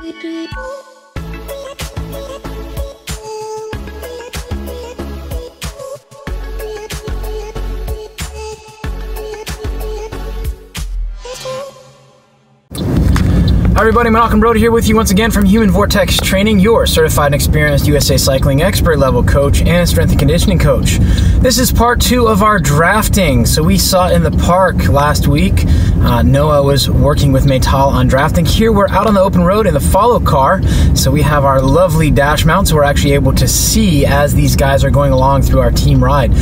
Hi everybody, Menachem Brodie here with you once again from Vortex Training, your certified and experienced USA Cycling expert level coach and strength and conditioning coach. This is part 2 of our drafting. So we saw in the park last week, Noah was working with Maytal on drafting. Here we're out on the open road in the follow car. So we have our lovely dash mount, so we're actually able to see as these guys are going along through our team ride.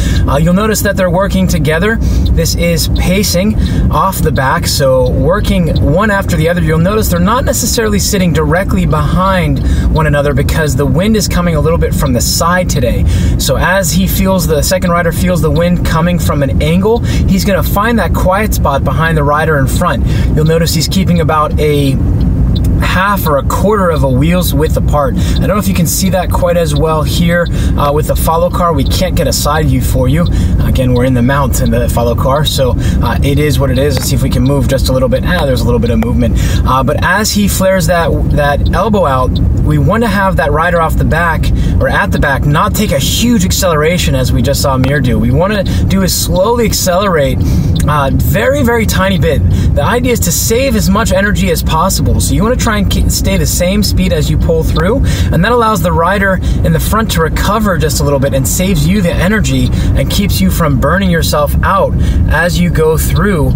You'll notice that they're working together. This is pacing off the back, so working one after the other. You'll notice they're not necessarily sitting directly behind one another because the wind is coming a little bit from the side today. So as he feels, the second rider feels the wind coming from an angle, he's going to find that quiet spot behind the rider in front. You'll notice he's keeping about a half or a quarter of a wheel's width apart. I don't know if you can see that quite as well here with the follow car. We can't get a side view for you. Again, we're in the mount in the follow car, so it is what it is. Let's see if we can move just a little bit. There's a little bit of movement. But as he flares that elbow out, we want to have that rider off the back or at the back not take a huge acceleration as we just saw Mir do. We want to do is slowly accelerate very, very tiny bit. The idea is to save as much energy as possible. So you want to try and stay the same speed as you pull through, and that allows the rider in the front to recover just a little bit and saves you the energy and keeps you from burning yourself out as you go through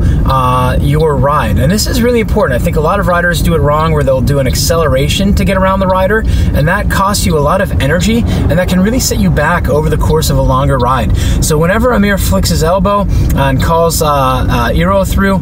your ride. And this is really important. I think a lot of riders do it wrong where they'll do an acceleration to get around the rider, and that costs you a lot of energy, and that can really set you back over the course of a longer ride. So whenever Amir flicks his elbow and calls Eero through,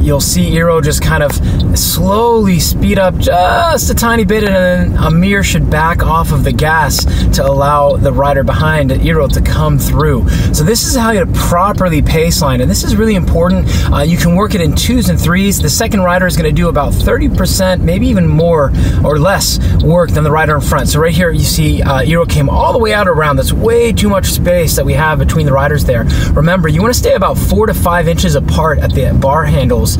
you'll see Eero just kind of slowly speed up just a tiny bit, and then Amir should back off of the gas to allow the rider behind Eero to come through. So this is how you properly paceline, and this is really important. You can work it in 2s and 3s. The second rider is going to do about 30%, maybe even more or less work than the rider in front. So right here you see Eero came all the way out around. That's way too much space that we have between the riders there. Remember, you want to stay about 4 to 5 inches apart at the bar handles.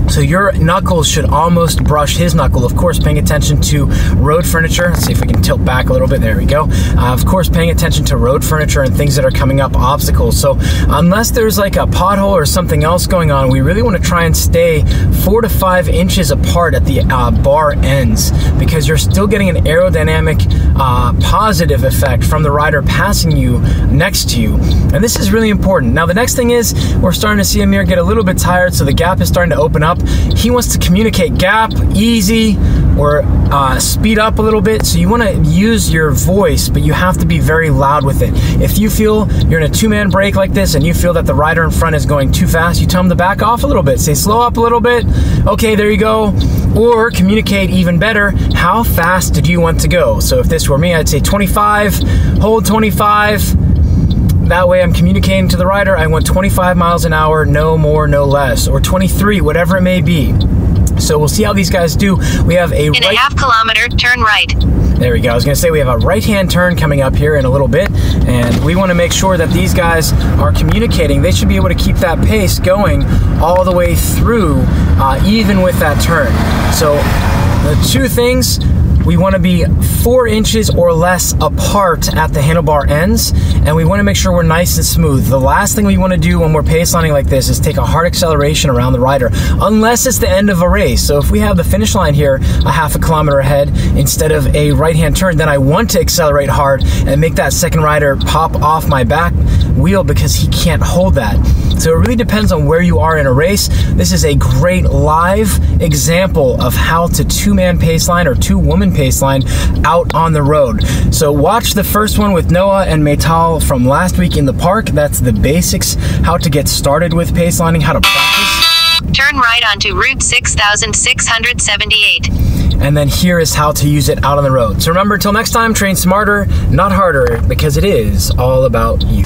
So your knuckles should almost brush his knuckle. Of course, paying attention to road furniture. Let's see if we can tilt back a little bit. There we go. Of course, paying attention to road furniture and things that are coming up, obstacles. So unless there's like a pothole or something else going on, we really want to try and stay 4 to 5 inches apart at the bar ends, because you're still getting an aerodynamic positive effect from the rider passing you next to you. And this is really important. Now, the next thing is we're starting to see Amir get a little bit tired, so the gap is starting to open up. He wants to communicate gap, easy, or speed up a little bit. So you want to use your voice, but you have to be very loud with it. If you feel you're in a 2-man break like this and you feel that the rider in front is going too fast, you tell him to back off a little bit. Say, slow up a little bit. Okay, there you go. Or communicate even better, how fast did you want to go? So if this were me, I'd say 25, hold 25. That way I'm communicating to the rider, I want 25 miles an hour, no more, no less, or 23, whatever it may be. So we'll see how these guys do. We have a in a half kilometer, turn right. There we go. I was going to say we have a right-hand turn coming up here in a little bit, and we want to make sure that these guys are communicating. They should be able to keep that pace going all the way through, even with that turn. So the two things, we want to be 4 inches or less apart at the handlebar ends, and we want to make sure we're nice and smooth. The last thing we want to do when we're pacelining like this is take a hard acceleration around the rider, unless it's the end of a race. So if we have the finish line here a half a kilometer ahead instead of a right-hand turn, then I want to accelerate hard and make that second rider pop off my back wheel because he can't hold that. So it really depends on where you are in a race. This is a great live example of how to 2-man paceline or 2-woman paceline out on the road. So watch the first one with Noah and Maytal from last week in the park. That's the basics, how to get started with pacelining, how to practice. Turn right onto Route 6678. And then here is how to use it out on the road. So remember, until next time, train smarter, not harder, because it is all about you.